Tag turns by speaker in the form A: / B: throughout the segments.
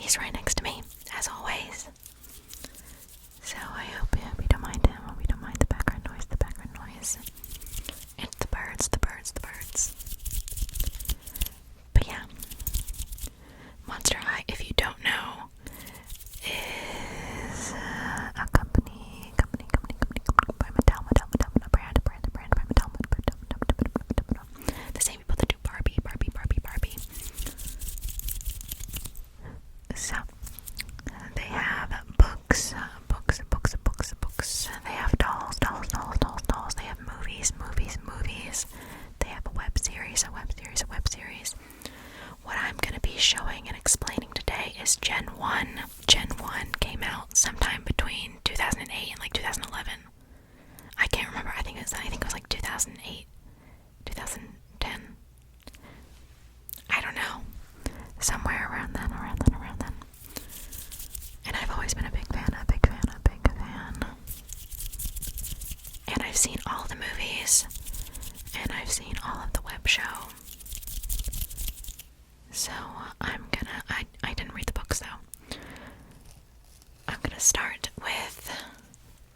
A: He's right next to me, as always. So I hope you don't mind him, or we don't mind the background noise, It's the birds. But yeah, Monster High, if you don't know, is a company by Mattel, brand by Mattel. The same people that do Barbie. So, they have books. They have dolls. They have movies. They have a web series. What I'm going to be showing and explaining today is Gen 1. Gen 1 came out sometime between 2008 and like 2011. I can't remember. I think it was like 2008, 2010. I don't know. Somewhere around then. And I've always been a big fan. And I've seen all the movies. And I've seen all of the web show. So I didn't read the books though. I'm gonna start with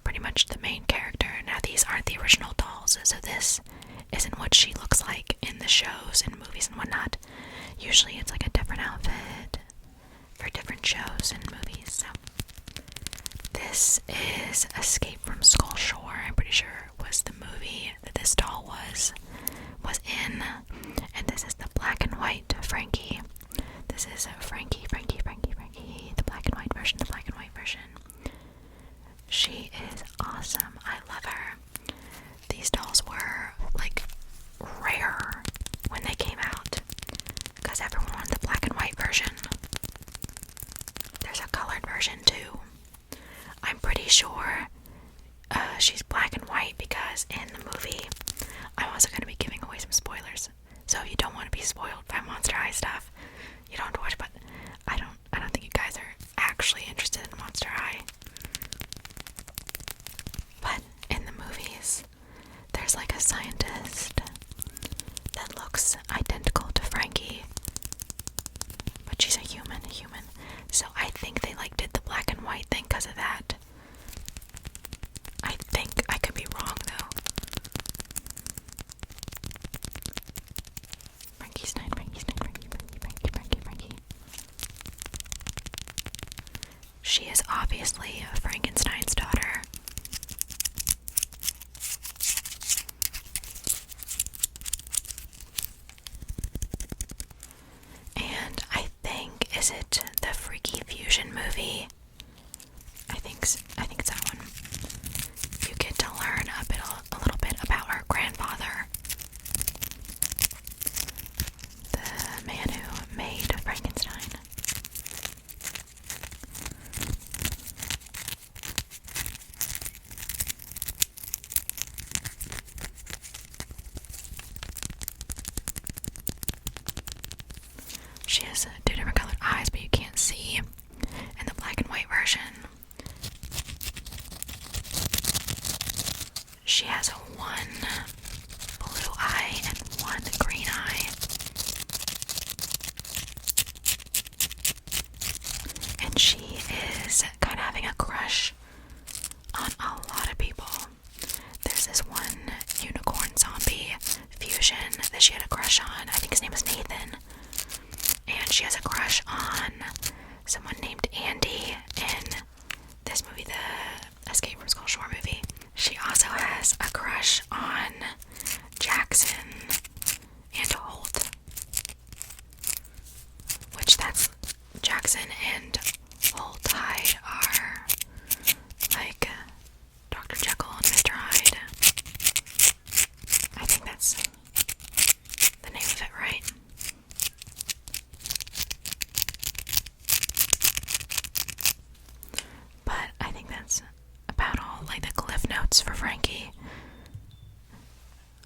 A: pretty much the main character. Now these aren't the original dolls, so this isn't what she looks like in the shows and movies and whatnot. Usually it's like a different outfit for different shows and movies. So this is Escape from Skull Shore. I'm pretty sure it was the movie that this doll was in. And this is the black and white Frankie. This is Frankie, the black and white version. She is awesome. I love her. These dolls were like rare when they came out because everyone wanted the black and white version. There's a colored version too. I'm pretty sure she's black and white because in the movie, I'm also going to be giving away some spoilers. So if you don't want to be spoiled by Monster High stuff, you don't have to watch. But I don't think you guys are actually interested in Monster High. But in the movies, there's like a scientist that looks identical to Frankie, but she's a human. So I think they like did the black and white thing because of that. I think I could be wrong though. Frankie. She is obviously Frankenstein's daughter. And I think, is it the Freaky Fusion movie? I think it's that one. You get to learn a little bit about her grandfather, the man who made Frankenstein. She has two different colored eyes, but you can't see in the black and white version. She has one blue eye and one green eye. And she is kind of having a crush on a lot of people. There's this one unicorn zombie fusion that she had a crush on. I think his name is Nathan. And she has a crush on someone named Andy in this movie, the Escape from Skull Shore movie. She also has a crush on Jackson and Holt, which that's Jackson and Holt Hyde are like Dr. Jekyll and Mr. Hyde. I think that's the name of it, right? But I think that's about all, like the cliff notes for Frankie.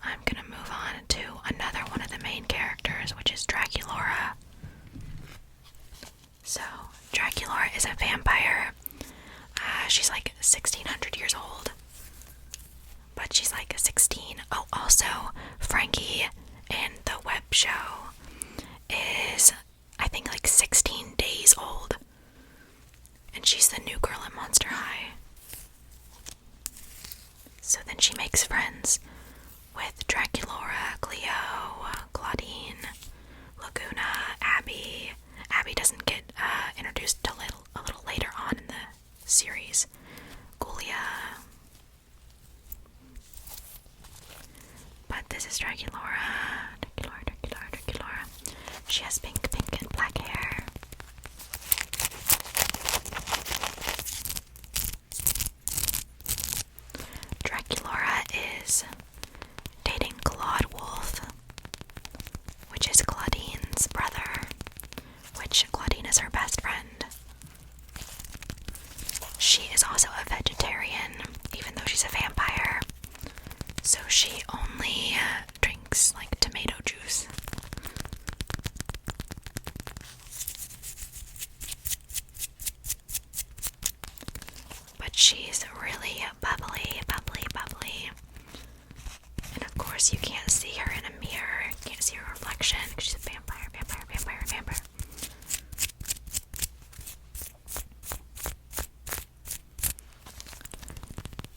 A: I'm gonna move on to another one of the main characters, which is Draculaura. So, Draculaura is a vampire. She's like 1600 years old. But she's like 16. Oh, also, Frankie in the web show is, I think, like 16 days old. Monster High. So then she makes friends with Draculaura, Cleo, Claudine, Laguna, Abby. Abby doesn't get introduced till a little later on in the series. Gulia. But this is Draculaura. Draculaura. She has pink and black hair. Draculaura is dating Claude Wolf, which is Claudine's brother, which Claudine is her best friend. She is also a vegetarian, even though she's a vampire, so she only drinks like tomato juice. But she's really bubbly. And of course you can't see her in a mirror, you can't see her reflection, because she's a vampire.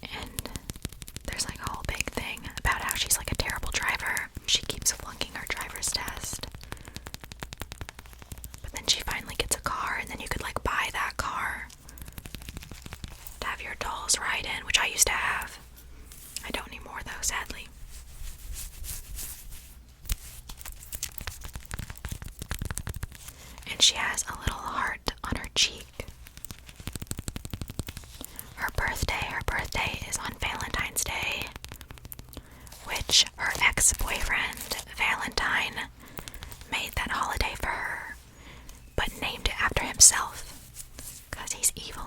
A: And there's like a whole big thing about how she's like a terrible driver. She keeps flunking her driver's test. But then she finally gets a car, and then you could like buy that car to have your dolls ride in, which I used to have. I don't anymore though, sadly. And she has a little heart on her cheek. Her birthday is on Valentine's Day, which her ex-boyfriend, Valentine, made that holiday for her, but named it after himself, because he's evil.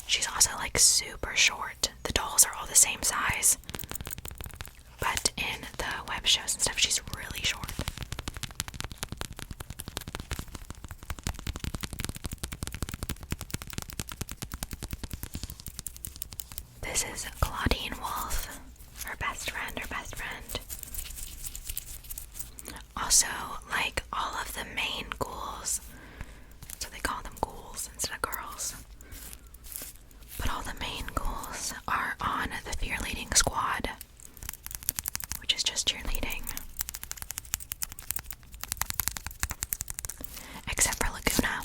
A: She's also like super short. The dolls are all the same size, but in the web shows and stuff, she's really short. This is Claudine Wolf, her best friend. Also, like all of the main ghouls, so they call them ghouls instead of girls. But all the main ghouls are on the cheerleading squad, which is just cheerleading. Except for Laguna.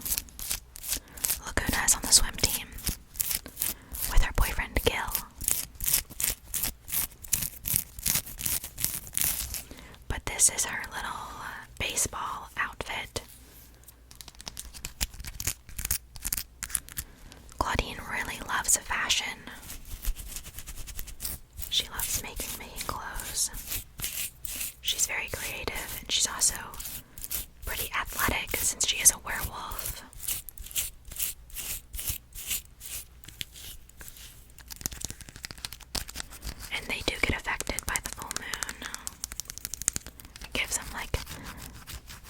A: Laguna is on the swim team with her boyfriend Gil. But this is her little baseball outfit. Claudine really loves fashion. She loves making clothes. She's very creative, and she's also pretty athletic since she is a werewolf. And they do get affected by the full moon. It gives them like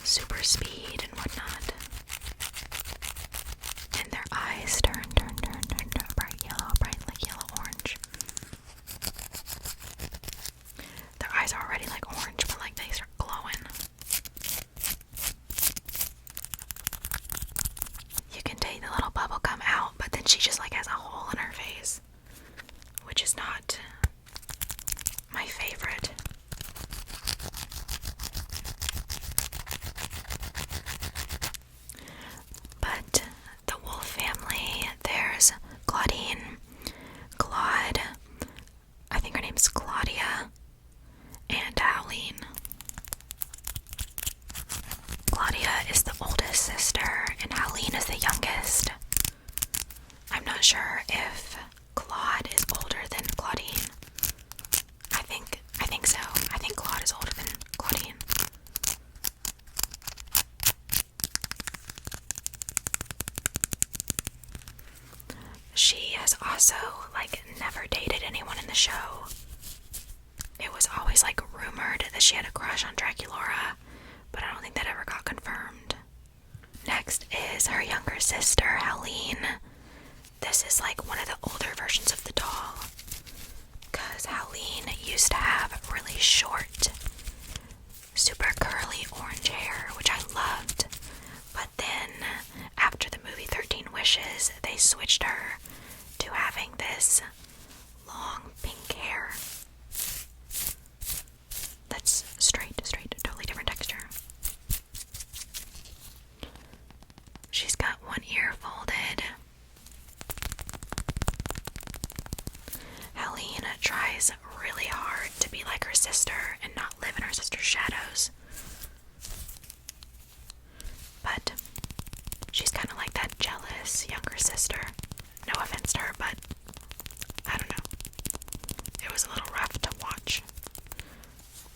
A: super speed and whatnot. And their eyes turn bright yellow orange. Their eyes are already like orange, but like they start glowing. You can take the little bubble gum out, but then she just like has a hole in her face, which is not my favorite. But the Wolf family, there's Claudine, Claude, I think her name's Claudia, and Howleen. Claudia is the oldest sister, and Howleen is the youngest. I'm not sure if Claude is older than Claudine. I think so. I think Claude is older than Claudine. She has also, like, never dated anyone in the show. It was always, like, rumored that she had a crush on Draculaura, but I don't think that ever got confirmed. Next is her younger sister, Howleen. This is, like, one of the older versions of the doll, because Howleen used to have really short, super curly orange hair, which I loved. But then, after the movie 13 Wishes, they switched her to having this long pink hair. That's straight, totally different texture. She's got one ear folded. Helene tries really hard to be like her sister and not live in her sister's shadows. But she's kind of like that jealous younger sister. No offense to her, but I don't know. It was a little rough to watch.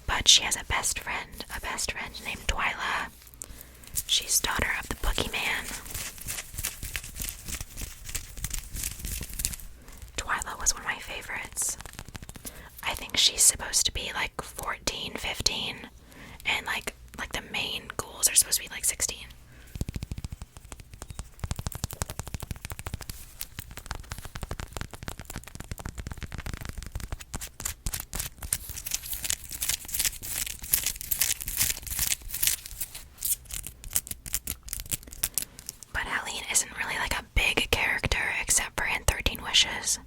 A: But she has a best friend named Twila. She's daughter of the boogeyman. Twila was one of my favorites. I think she's supposed to be like 14, 15, and like the main ghouls are supposed to be like 16. But Helene isn't really like a big character except for in 13 Wishes,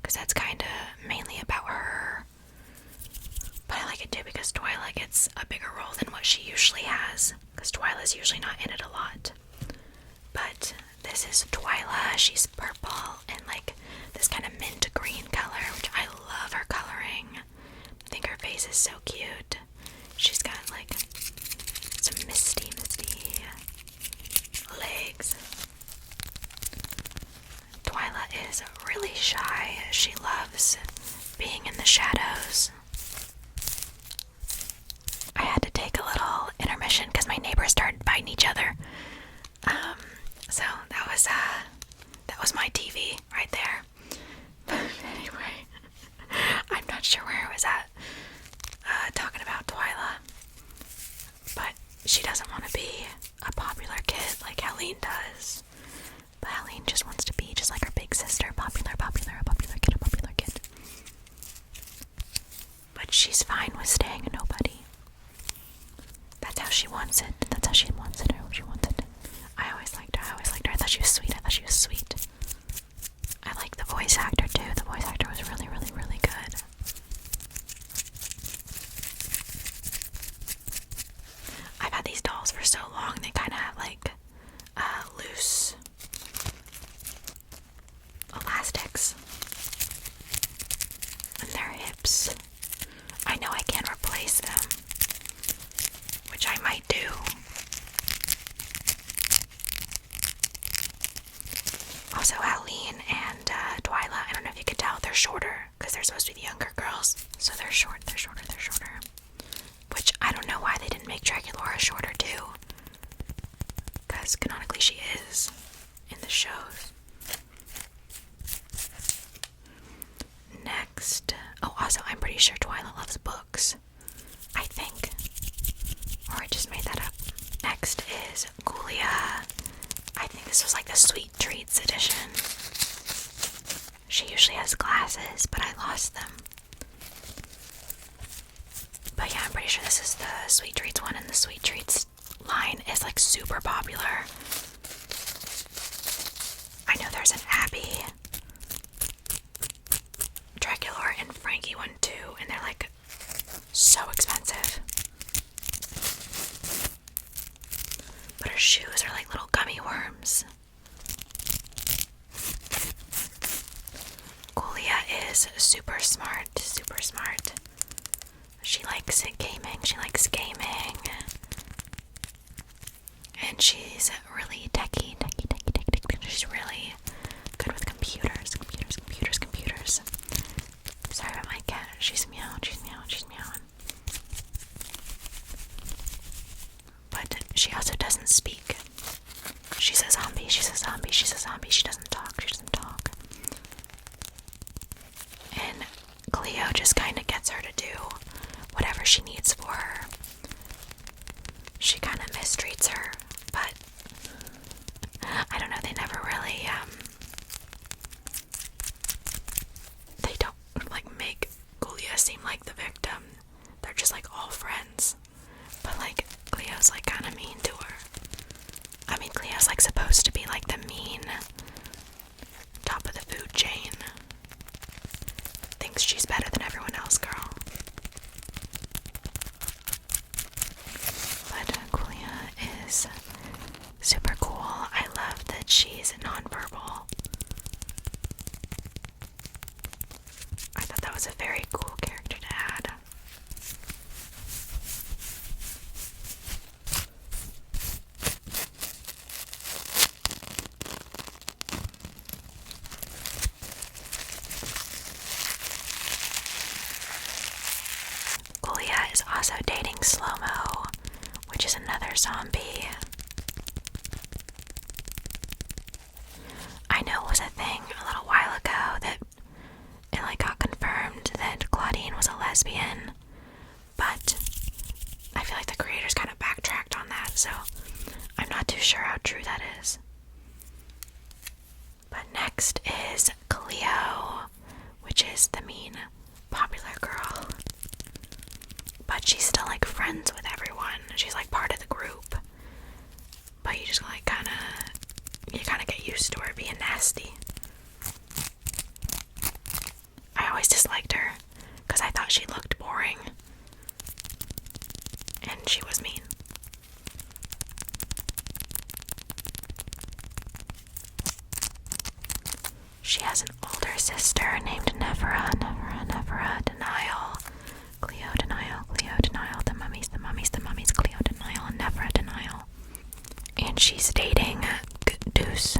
A: because that's kind of mainly about her. But I like it too because Twila gets a bigger role than what she usually has, because Twila's usually not in it a lot. But this is Twila. She's purple and like this kind of mint green color, which I love her coloring. I think her face is so cute. She's got like some misty legs. Twila is really shy. She loves being in the shadows. I had to take a little intermission because my neighbors started biting each other. So that was my TV right there. But anyway, I'm not sure where I was at talking about Twila. But she doesn't want to be a popular kid like Helene does. But Helene just wants to be just like her big sister, popular kid. But she's fine with staying a nobody. That's how she wants it. I always liked her. I thought she was sweet. I like the voice actor too. The voice actor was really good. I've had these dolls for so long, they kind of have like loose elastics on their hips. I know I can't replace them, which I might do. Also, Helene and Twila, I don't know if you could tell, they're shorter because they're supposed to be the younger girls. So they're shorter. Which I don't know why they didn't make Draculaura shorter too. Because canonically she is in the shows. Next. Oh, also, I'm pretty sure Twila loves books. I think. Or I just made that up. Next is Cleo. I think this was like the Sweet Treats edition. She usually has glasses, but I lost them. But yeah, I'm pretty sure this is the Sweet Treats one, and the Sweet Treats line is like super popular. I know there's an Abby, Draculaura, and Frankie one too, and they're like so expensive. But her shoes are like little gummy worms. Cleo is super smart. She likes gaming. And she's really techie. She's really good with computers. Sorry about my cat. She's meowing. But she also doesn't speak. She's a zombie. She doesn't talk. And Cleo just kind of gets her to do whatever she needs for her. She kind of mistreats her, but I don't know, they never really, they don't, like, make Cleo seem like the victim. They're just, like, all friends. But like, Cleo's like kind of mean to her. I mean, Cleo's like supposed to be like the mean top of the food chain. Thinks she's better than everyone else, girl. But Cleo is super cool. I love that she's nonverbal. I thought that was a very cool character to add. Cleo is also dating Slow-Mo, which is another zombie. I know it was a thing a little while ago that it like got confirmed that Claudine was a lesbian, but I feel like the creators kind of backtracked on that, so I'm not too sure how true that is. But next is Cleo, which is the mean, popular girl. But she's still like friends with everyone. She's like part of the group. But you just like you kind of get used to her being nasty. I always disliked her because I thought she looked boring. And she was mean. She has an older sister named Nefra, Denial. Cleo, Denial, the mummies, Cleo, Denial, and Nefra, Denial. And she's dating Deuce.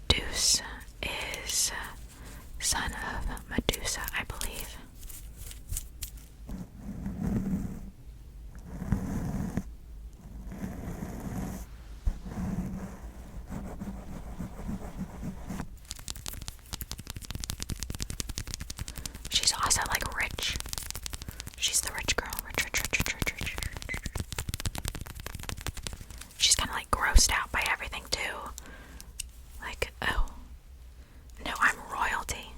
A: Deuce is son of Medusa, I believe. She's also like rich. She's the rich girl. Rich. She's kind of like grossed out by everything too. Like, oh, no, I'm royalty.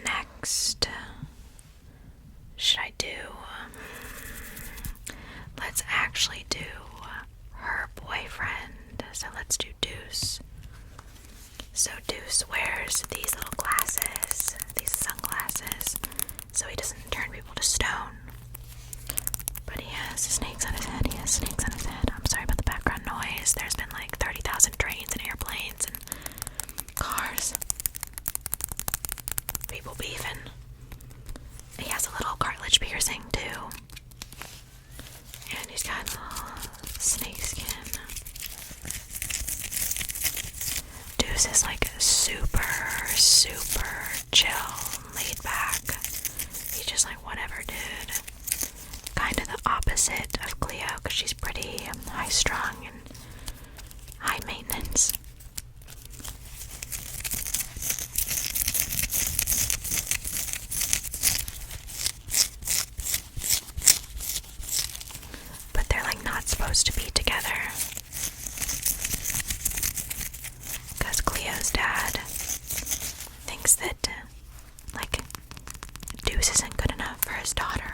A: Next, should I do, let's actually do her boyfriend. So let's do Deuce. So Deuce wears these little glasses, these sunglasses, so he doesn't turn people to stone. But he has snakes on his head. I'm sorry about the background noise. There's been like 30,000 trains and airplanes and cars. People beefing. He has a little cartilage piercing too. And he's got a little snake skin. Deuce is like super chill, laid back. He's just like whatever, dude. Kind of the opposite of Cleo, because she's pretty high strung and high maintenance. But they're like not supposed to be together. Because Cleo's dad thinks that, like, Deuce isn't good enough for his daughter.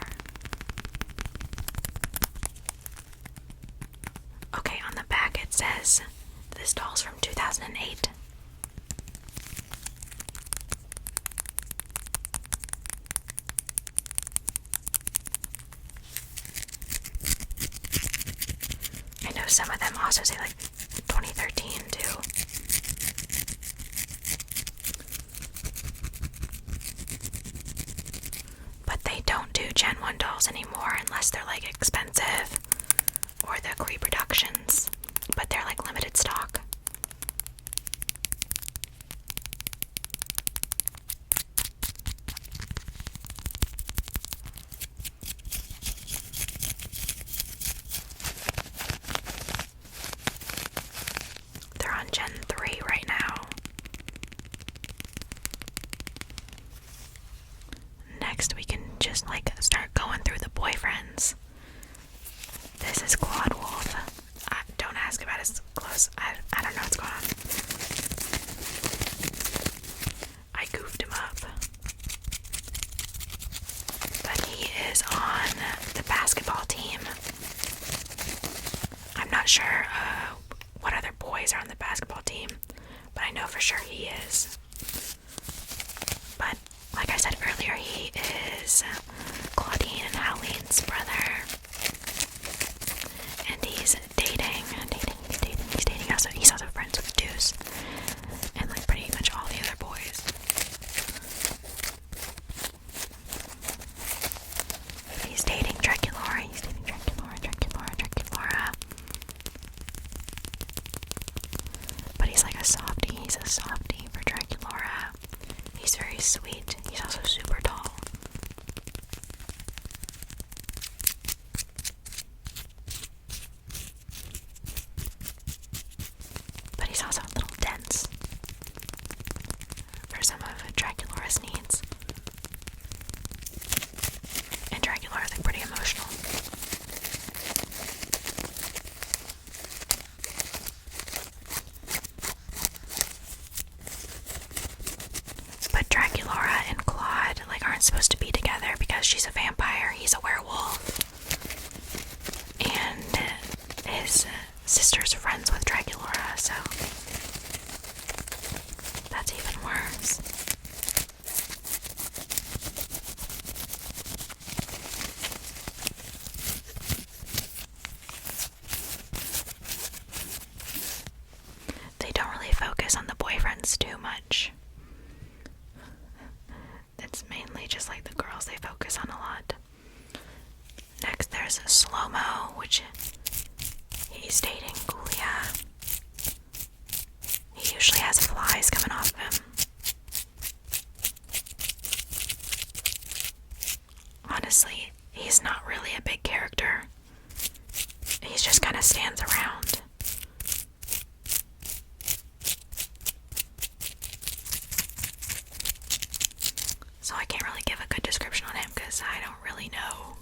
A: Okay, on the back it says this doll's from 2008. I know some of them also say like 2013 too. But they don't do Gen 1 dolls anymore unless they're like expensive or the reproductions. But they're like limited stock. not sure what other boys are on the basketball team, but I know for sure he is. But like I said earlier, he is Claudine and Hoween's brother, and he's dating. He's also friends with Deuce and like pretty much all the other boys. He's dating Draculaura. But he's like a softie. He's a softie for Draculaura. He's very sweet. He's also super tall. But he's also a little dense for some of Draculaura's needs. And Draculaura's like pretty emotional. But Draculaura and Claude like aren't supposed to be together because she's a vampire, he's a werewolf. And his sister's friends with Draculaura, so that's even worse. They don't really focus on the boyfriends too much. It's mainly just like the girls they focus on a lot. Next there's Slow-Mo, which he's dating Cleo. He usually has flies coming off of him. Honestly, he's not really a big character. He just kind of stands around. So I can't really give a good description on him because I don't really know.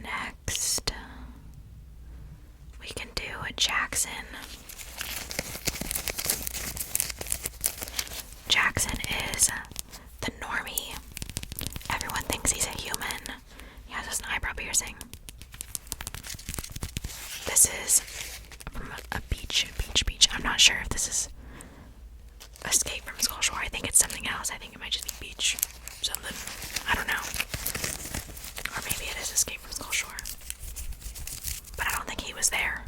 A: Next, we can do a Jackson. Jackson is the normie. Everyone thinks he's a human. He has just an eyebrow piercing. This is from a beach. I'm not sure if this is Escape from Skull Shore. I think it's something else. I think it might just be beach something. I don't know. Or maybe it is Escape from Skull Shore. But I don't think he was there.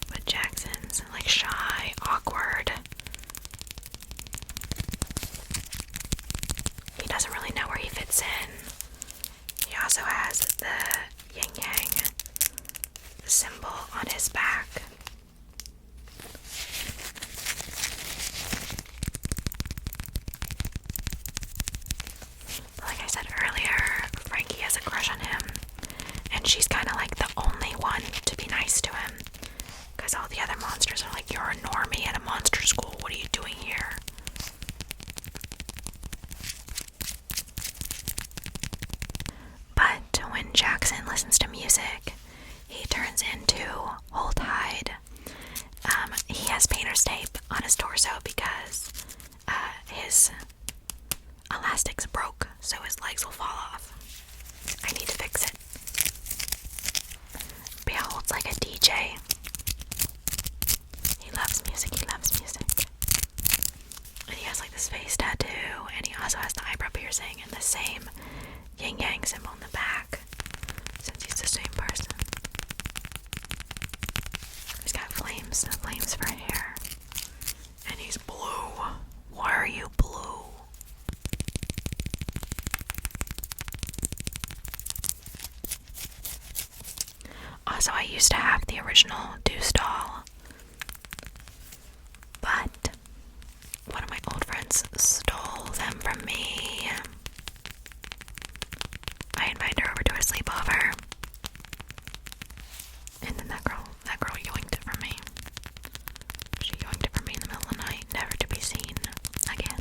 A: But Jackson's like shy, awkward. He doesn't really know where he fits in. He also has the yin-yang symbol on his back. Like I said earlier, Frankie has a crush on him, and she's kind of like the only one to be nice to him, because all the other monsters are like, you're a normie at a monster school, what are you doing here? But when Jackson listens to music, he turns into Whole Tide. He has painter's tape on his torso because his elastics broke, so his legs will fall off. I need to fix it. Behold's like a DJ. He loves music. And he has like this face tattoo, and he also has the eyebrow piercing and the same yin-yang symbol in the back, since he's the same person. He's got flames for hair. And he's blue. Why are you blue? Also, I used to have the original Deuce doll, but one of my old friends stole them from me. I invited her over to a sleepover, and then that girl yoinked it from me. She yoinked it from me in the middle of the night, never to be seen again.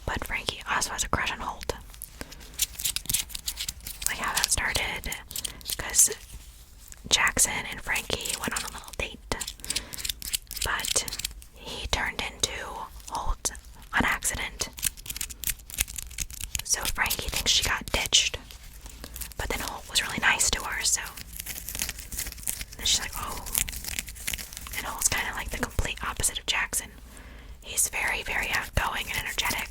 A: But Frankie also has a crush on Holt. Like how that started, because Jackson and Frankie went on a little date, but he turned into Holt on accident. So Frankie thinks she got ditched, but then Holt was really nice to her, so then she's like, oh. And Holt's kind of like the complete opposite of Jackson. He's very, very outgoing and energetic.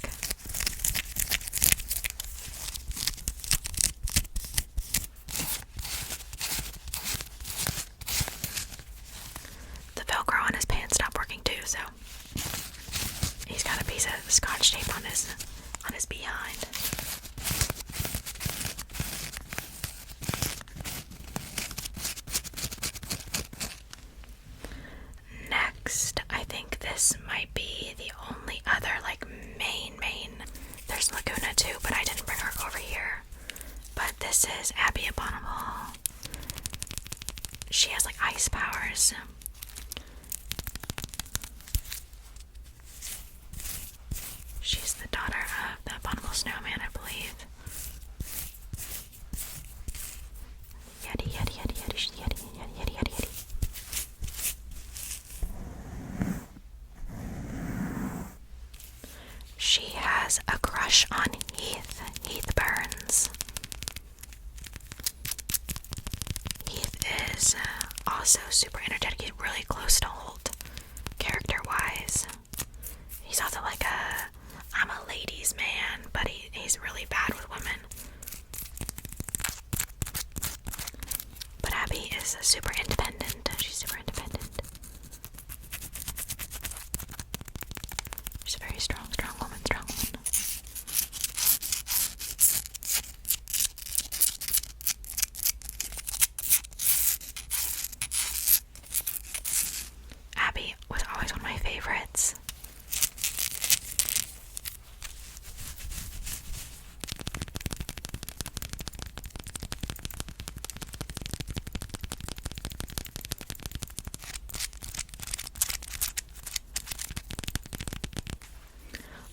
A: The Velcro on his pants stopped working too, so he's got a piece of scotch tape on his behind. Next, I think this might be the only other like main. There's Laguna too, but I didn't bring her over here. But this is Abby Abominable. She has like ice powers. She's the daughter of the Abominable Snowman, I believe. Yeti, yeti, yeti, yeti, she's yeti, yeti, yeti, yeti, yeti. She has a crush on Heath Burns. Heath is also super energetic. He's really close to Holt, character-wise. He's also like I'm a ladies' man, but he's really bad with women. But Abby is super independent. She's super independent. She's a very strong woman, Abby was always one of my favorites.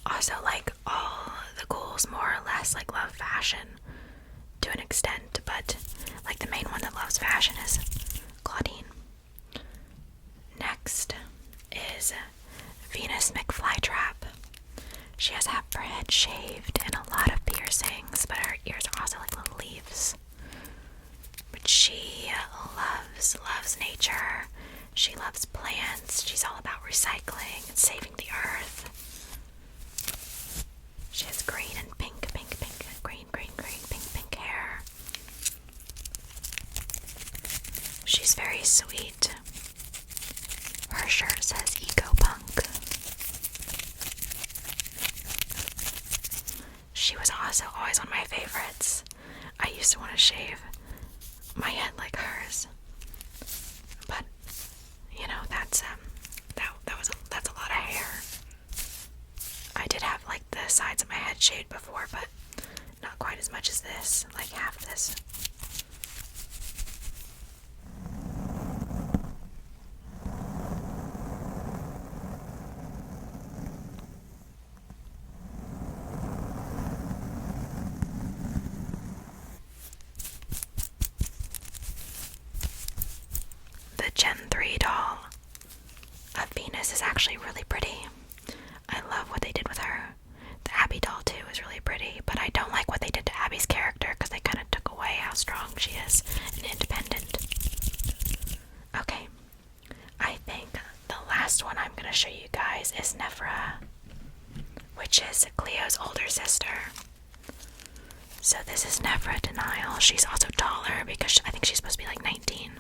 A: Also, like, all the ghouls more or less like love fashion to an extent, but like the main one that loves fashion is Claudine. Next is Venus McFlytrap. She has half her head shaved and a lot of piercings, but her ears are also like little leaves. But she loves nature. She loves plants. She's all about recycling and saving the earth. She has green and pink, green, pink hair. She's very sweet. Her shirt says Eco Punk. She was also always one of my favorites. I used to want to shave my head like hers, but you know, that's a lot of hair. I did have like the sides of my head shaved before, but not quite as much as this, like half this. The Gen 3 doll of Venus is actually really pretty. I love what they did with her. The Abby doll too is really pretty, but I don't like what they did to Abby's character because they kind of took away how strong she is and independent. Okay, I think the last one I'm going to show you guys is Nefra, which is Cleo's older sister. So this is Nefra Denial. She's also taller because I think she's supposed to be like 19.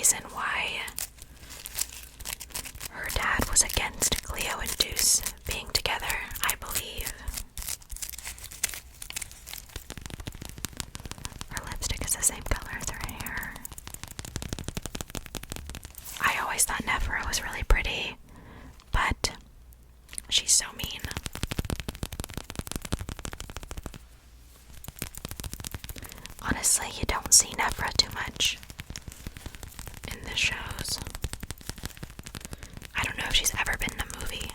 A: reason why her dad was against Cleo and Deuce being together, I believe. Her lipstick is the same color as her hair. I always thought Nefra was really pretty, but she's so mean. Honestly, you don't see Nefra too much in the shows. I don't know if she's ever been in a movie.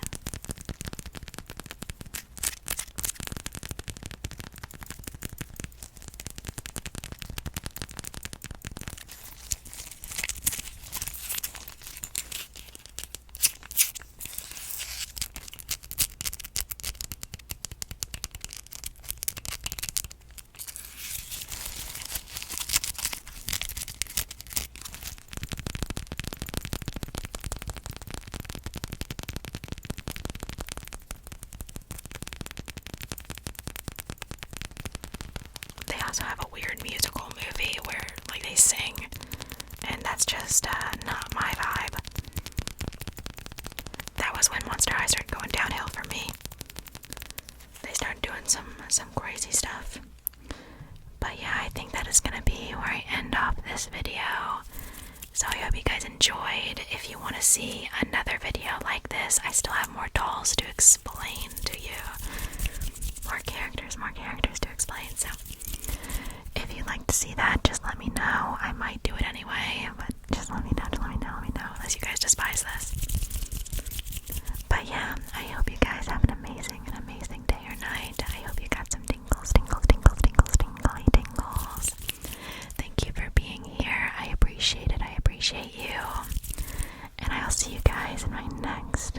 A: They also have a weird musical movie where, like, they sing, and that's just not my vibe. That was when Monster High started going downhill for me. They started doing some crazy stuff. But yeah, I think that is gonna be where I end off this video. So I hope you guys enjoyed. If you want to see another video like this, I still have more dolls to explain to you. More characters to explain. So if you'd like to see that, just let me know. I might do it anyway, but just let me know, unless you guys despise this. But yeah, I hope you guys have an amazing day or night. I hope you got some tingles. Thank you for being here. I appreciate it. I appreciate you. And I'll see you guys in my next